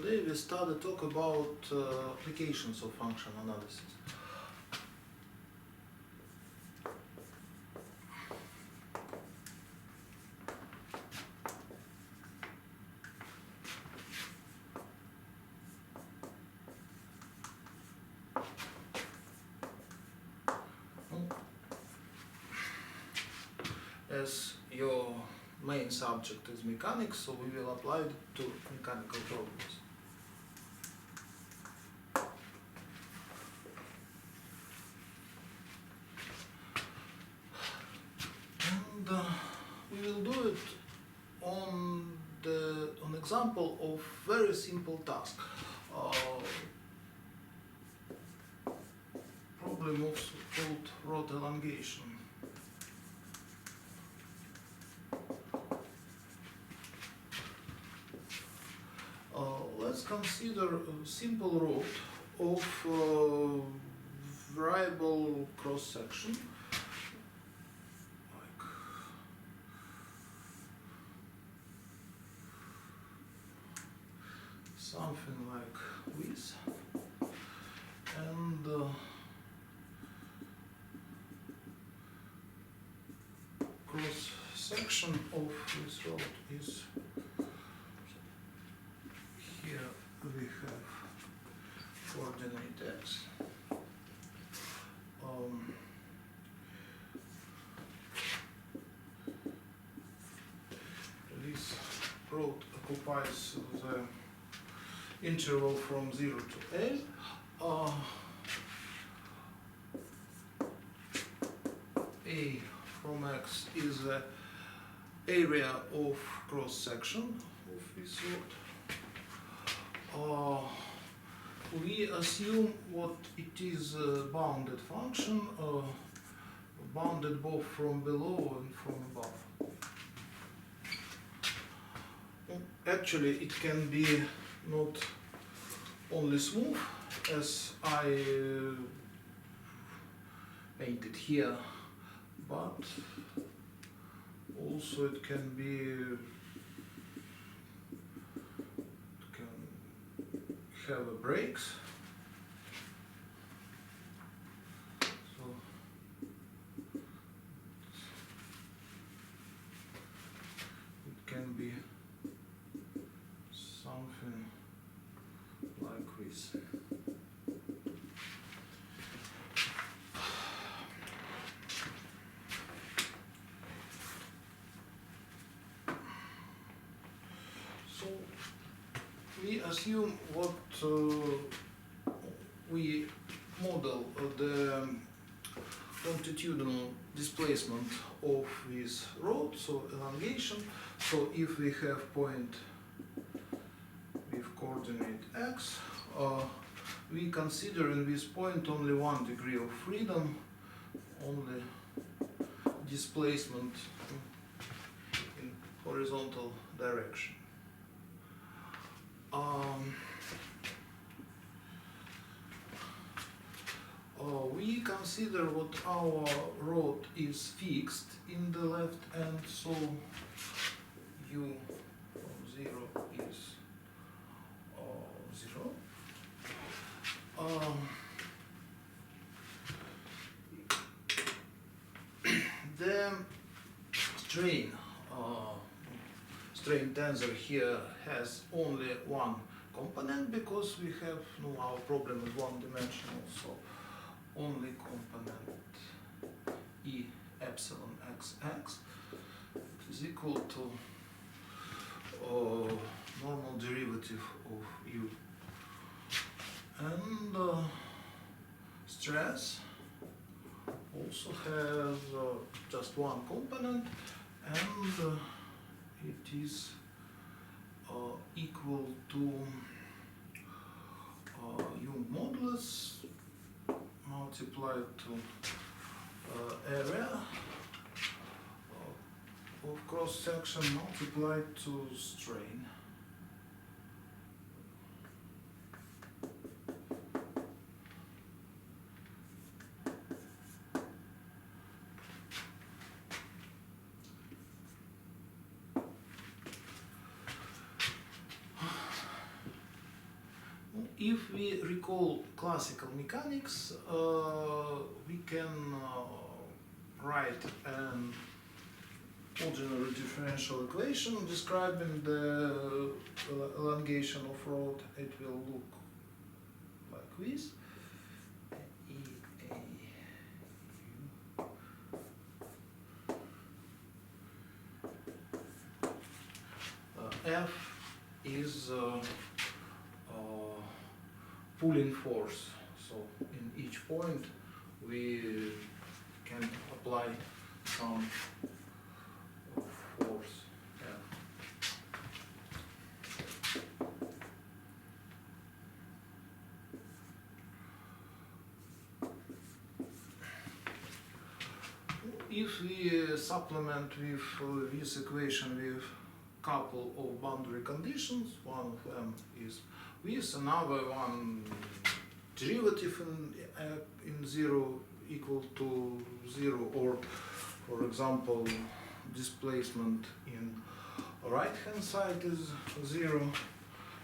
today we talk about applications of function analysis. As your main subject is mechanics, so we will apply it to mechanical problems. And we will do it on an example of very simple task. Problem of so-called rod elongation. Let's consider a simple rod of variable cross-section, like something like this, and cross-section of this rod is. Here we have coordinate x. This rod occupies the interval from 0 to L. A from x is the area of cross-section of this rod. We assume what it is a bounded function, bounded both from below and from above. Actually, it can be not only smooth, as I made it here, but also it can be have a brakes, so it can be something like this. So we assume what we model the longitudinal displacement of this rod, so elongation. So if we have point with coordinate x, we consider in this point only one degree of freedom, only displacement in horizontal direction. We consider what our rod is fixed in the left end, so u from 0 is 0. The strain tensor here has only one component because we have our problem is one dimensional, so only component E epsilon xx is equal to normal derivative of u. And stress also has just one component, and it is equal to u modulus multiplied to area of cross section multiplied to strain. if we recall classical mechanics, we can write an ordinary differential equation describing the elongation of rod. It will look like this. F is pulling force, so in each point we can apply some force F. If we supplement with this equation with couple of boundary conditions, one of them is this, another one derivative in 0 equal to 0, or for example displacement in right hand side is 0,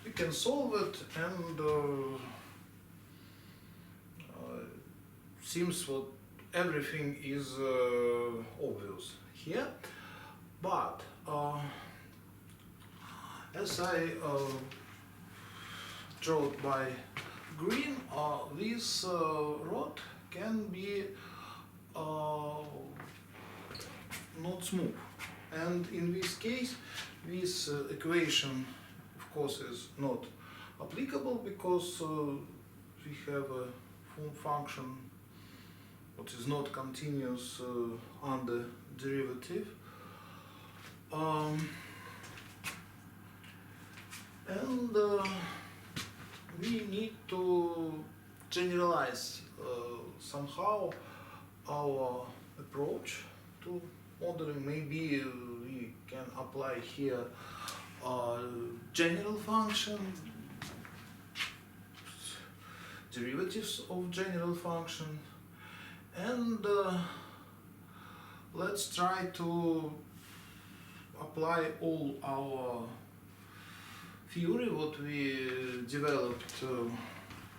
we can solve it, and seems what everything is obvious here, but as I drawn by green, this rod can be not smooth, and in this case this equation of course is not applicable, because we have a function which is not continuous under derivative. And we need to generalize somehow our approach to modeling. Maybe we can apply here general function, derivatives of general function, and let's try to apply all our theory what we developed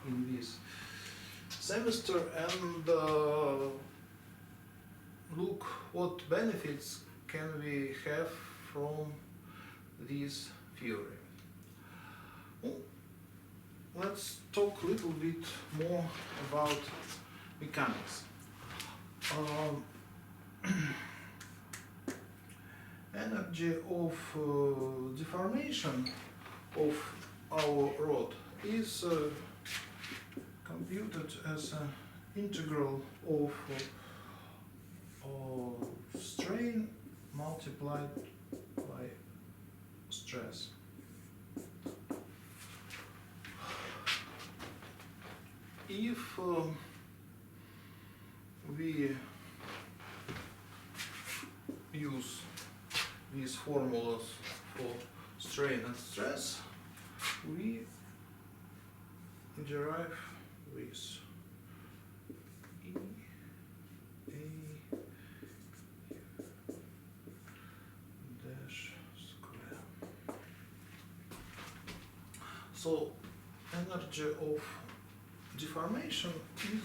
in this semester, and look what benefits can we have from this theory. Well, let's talk a little bit more about mechanics. Energy of deformation of our rod is computed as an integral of strain multiplied by stress. If we use these formulas for strain and stress, we derive this E A dash square. So energy of deformation is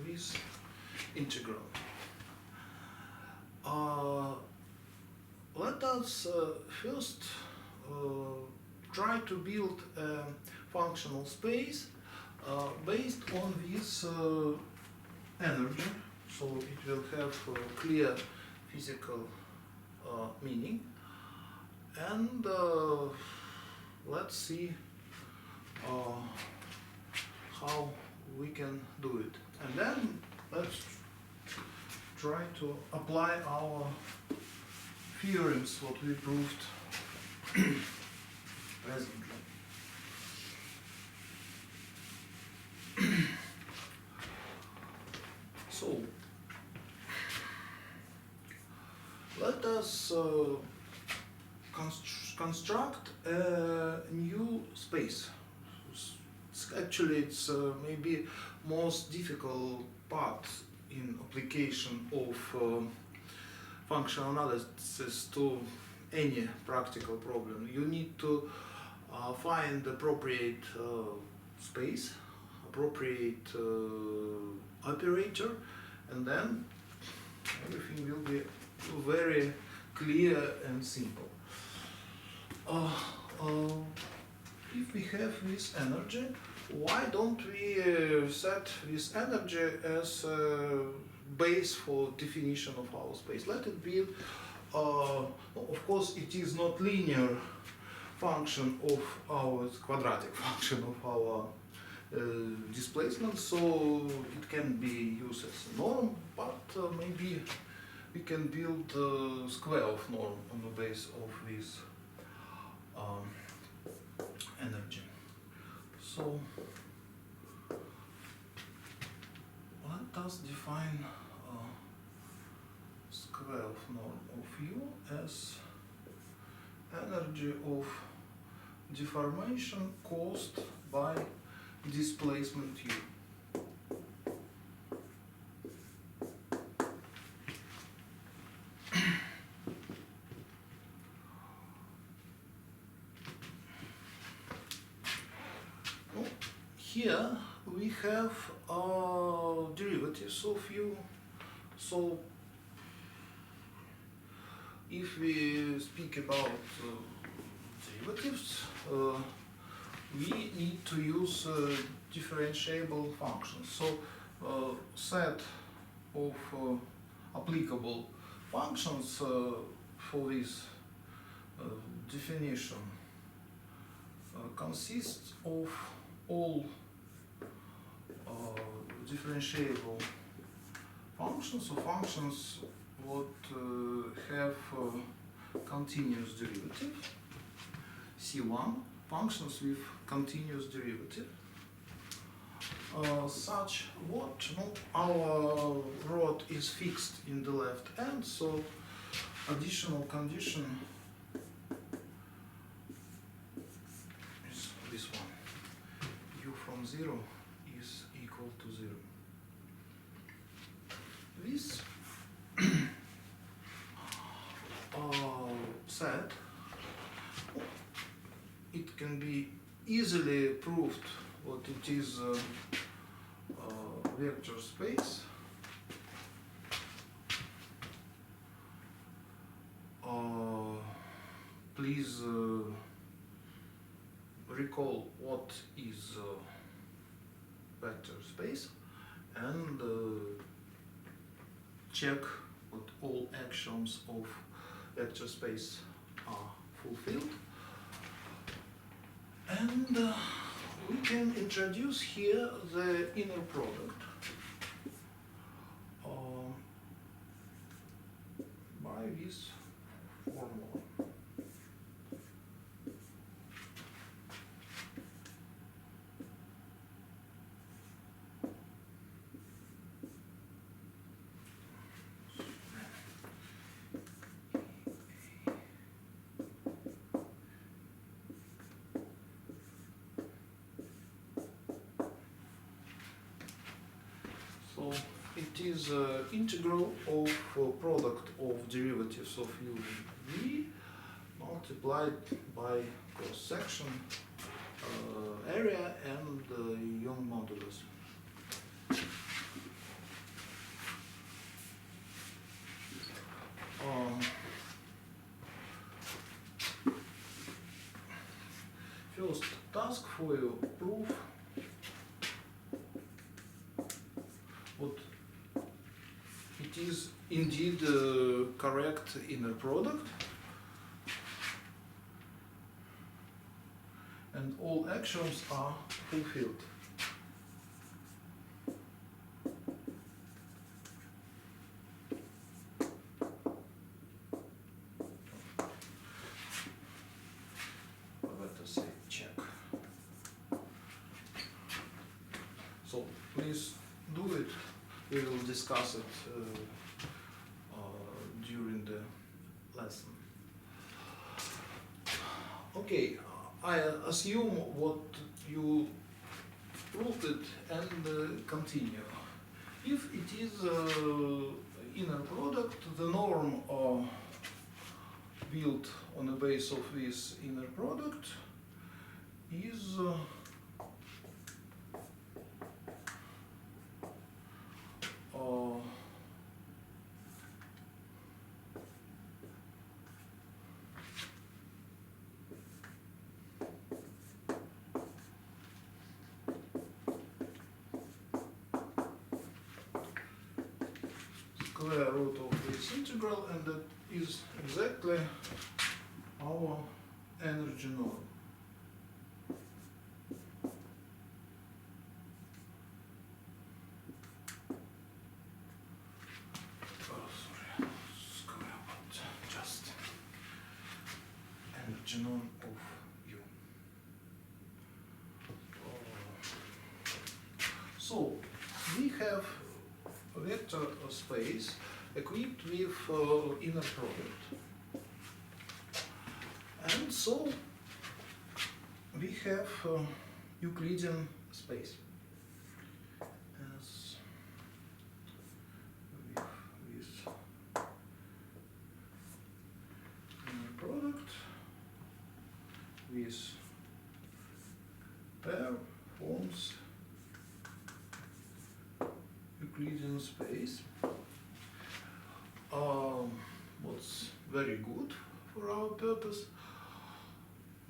this integral. Let us first try to build a functional space based on this energy, so it will have a clear physical meaning, and let's see how we can do it, and then let's try to apply our theorems what we proved presently. So let us construct a new space. Actually, it's maybe most difficult part in application of functional analysis to any practical problem. You need to find the appropriate space, appropriate operator, and then everything will be very clear and simple. If we have this energy, why don't we set this energy as a base for definition of our space? Let it be, of course, it is not linear function of our quadratic function of our displacement, so it can be used as a norm, but maybe we can build a square of norm on the base of this energy. So let us define square of norm of U as energy of deformation caused by displacement U. Here we have derivatives of U. So if we speak about derivatives, we need to use differentiable functions. So set of applicable functions for this definition consists of all differentiable functions, or functions what have continuous derivative, C1, functions with continuous derivative, such what our rod is fixed in the left end, so additional condition is this one, U from 0 is equal to 0. This set, it can be easily proved what it is vector space. Please recall what is vector space and check what all axioms of vector space are fulfilled. And we can introduce here the inner product by this formula. So it is integral of product of derivatives of U V multiplied by cross section area and Young modulus. First task for you, prove what it is indeed correct inner product, and all axioms are fulfilled. Let us say check. So please do it. We will discuss it during the lesson. Okay, I assume what you proved it and continue. If it is inner product, the norm built on the base of this inner product is square root of this integral, and that is exactly our energy norm. Sorry, square, but just energy norm of U. So we have a vector space equipped with inner product, and so we have Euclidean space as with this inner product with pair forms Euclidean space. What's very good for our purpose,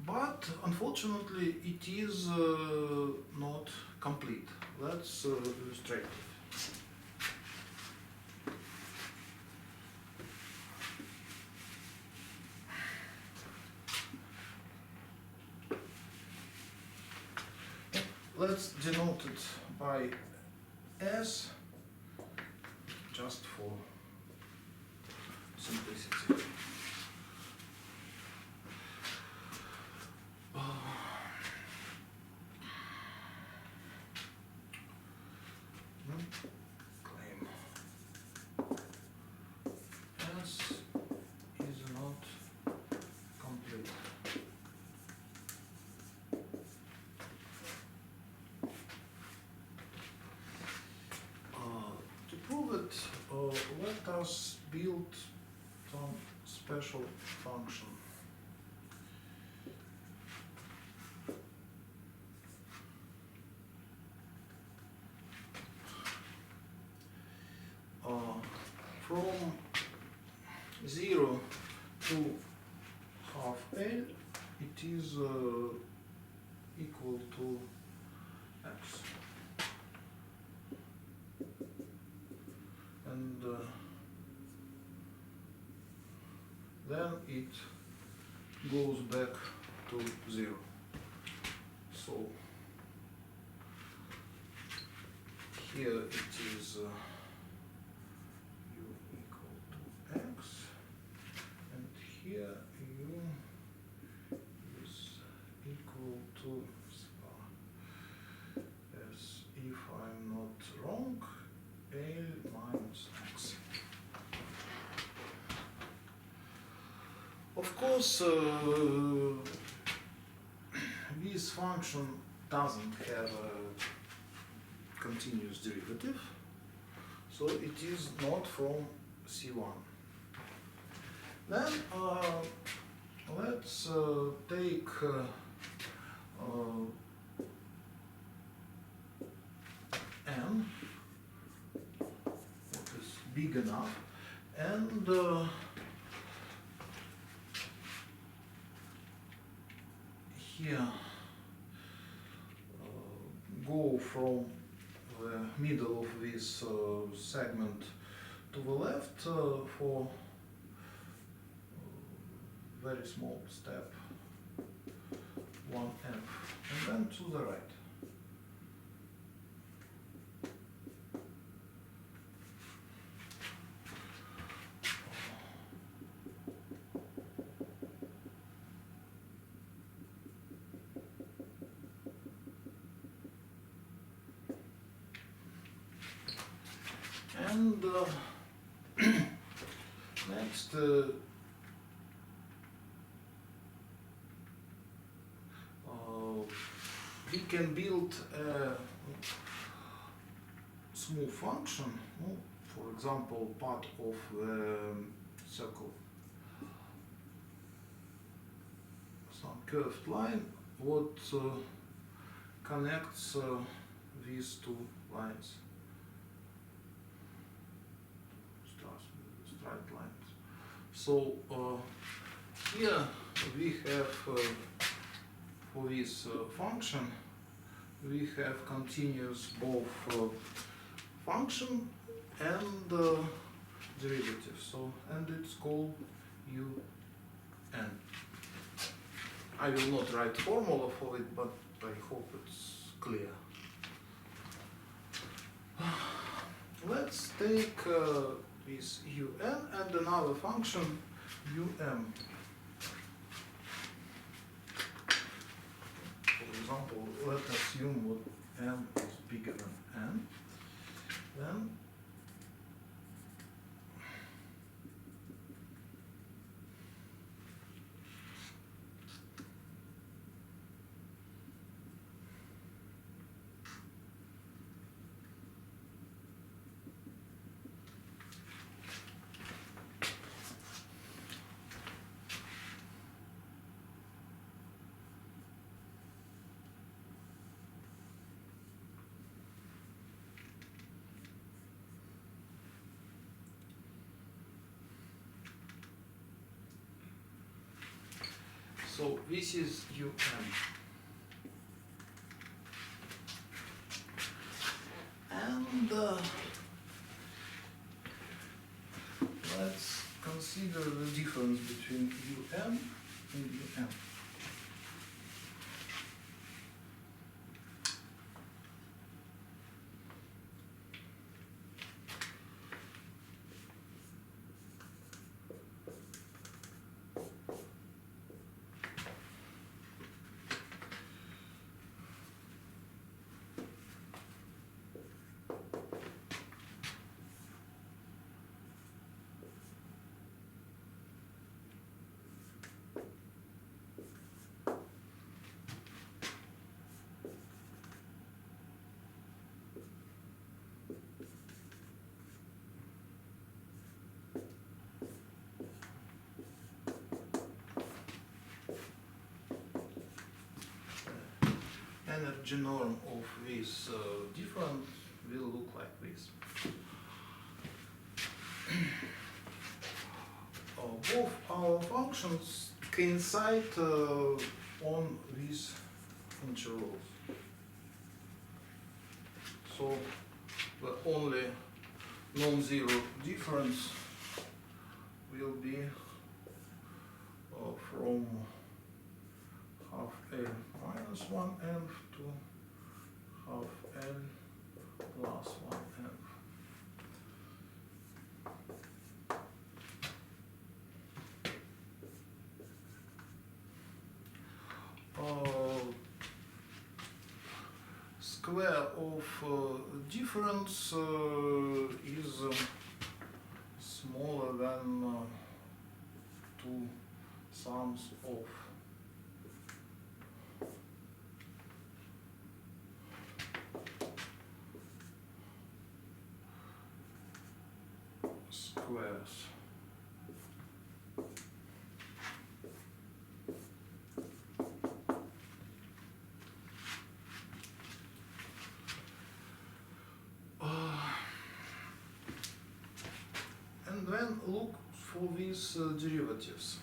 but unfortunately it is not complete. Let's illustrate it. Let's denote it by S, just for simplicity. Claim S is not complete. To prove it, let us build some special function. From 0 to half L, it is equal to x. And then it goes back to 0. So here it is u equal to x, and here u is equal to, as if I'm not wrong, L minus x. Of course, this function doesn't have a continuous derivative, so it is not from C1. Then let's take n, that is big enough, and here go from the middle of this segment to the left for very small step 1f, and then to the right. And next we can build a smooth function, for example, part of the circle, some curved line, what connects these two lines. Straight lines. So here we have for this function we have continuous both function and derivative. So, and it's called un. I will not write formula for it, but I hope it's clear. Let's take this un and another function um. For example, let's assume what m is bigger than n. Then so this is and let's consider the difference between and um. Energy norm of this difference will look like this. Both our functions coincide on these intervals. So the only non-zero difference will be from half L minus 1m to half L plus 1m. Square of difference is smaller than two sums of squares. And then look for these derivatives.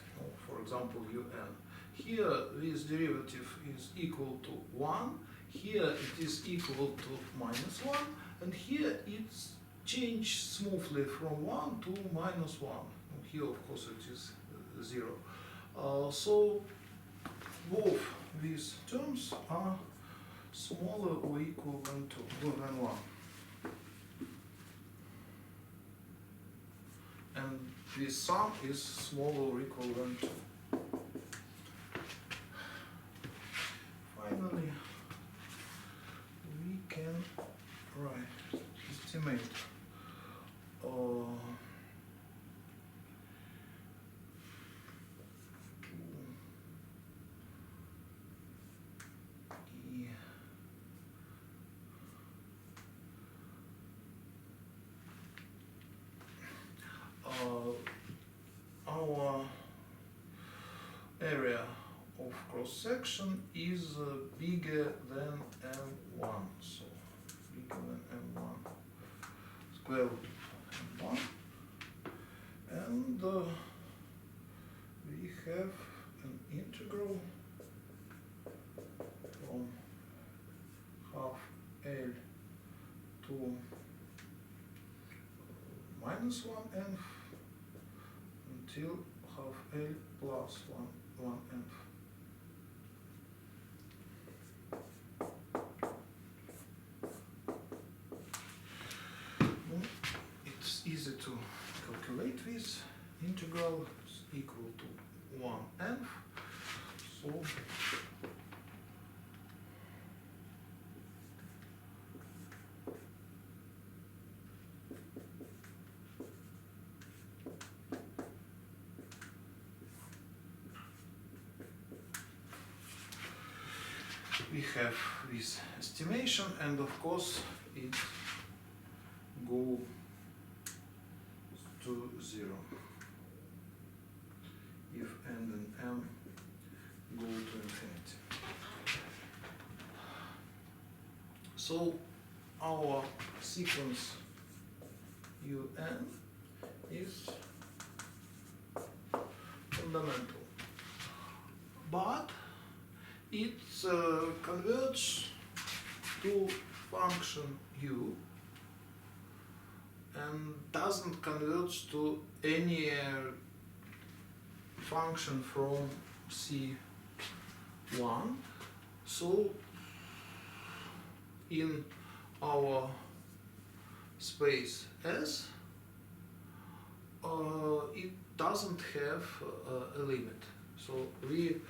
For example, un. Here this derivative is equal to 1, here it is equal to minus 1, and here it's changed smoothly from 1 to minus 1. Here of course it is 0. So both these terms are smaller or equal than 1. And this sum is smaller or equal than 2. Finally, we can estimate our area of cross section is bigger than m1, so bigger than m1, square root of m1, and we have an integral from half L to minus minus 1nth until half L plus 1nth. It's easy to calculate this. Integral is equal to 1nth. So we have this estimation, and of course it go to 0 if n and m go to infinity. So our sequence un is fundamental, but it converges to function u and doesn't converge to any function from C1. So in our space S, it doesn't have a limit. So we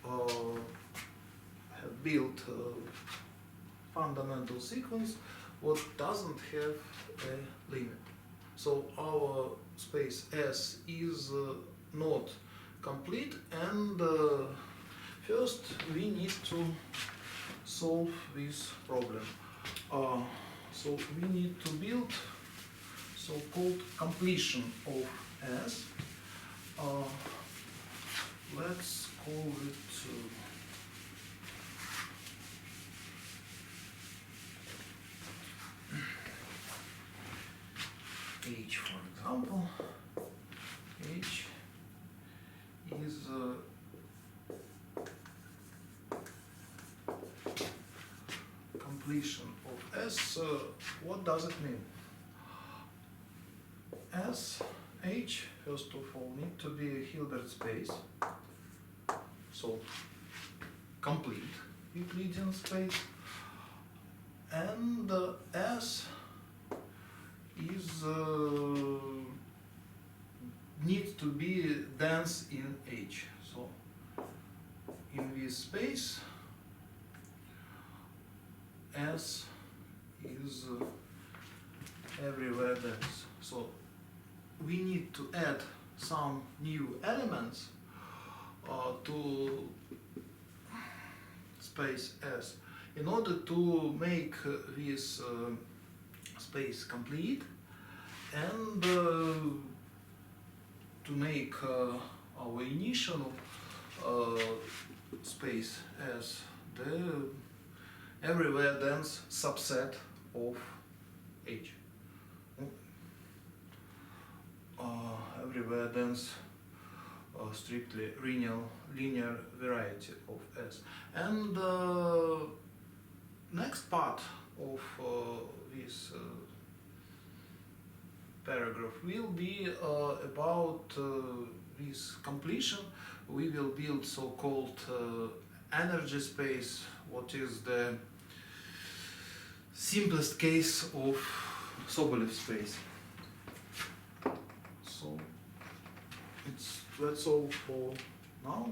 have built a fundamental sequence what doesn't have a limit. So our space S is not complete, and first we need to solve this problem. So we need to build so-called completion of S. Let's call it H, for example. H is completion of S. What does it mean? S, H, first of all, need to be a Hilbert space, so complete Euclidean space, and S is needs to be dense in H. So in this space, S is everywhere dense. So we need to add some new elements to space S in order to make this space complete, and to make our initial space as the everywhere dense subset of H. Everywhere dense strictly linear variety of S. And next part of this paragraph will be about this completion. We will build so-called energy space, what is the simplest case of Sobolev space. So that's all for now.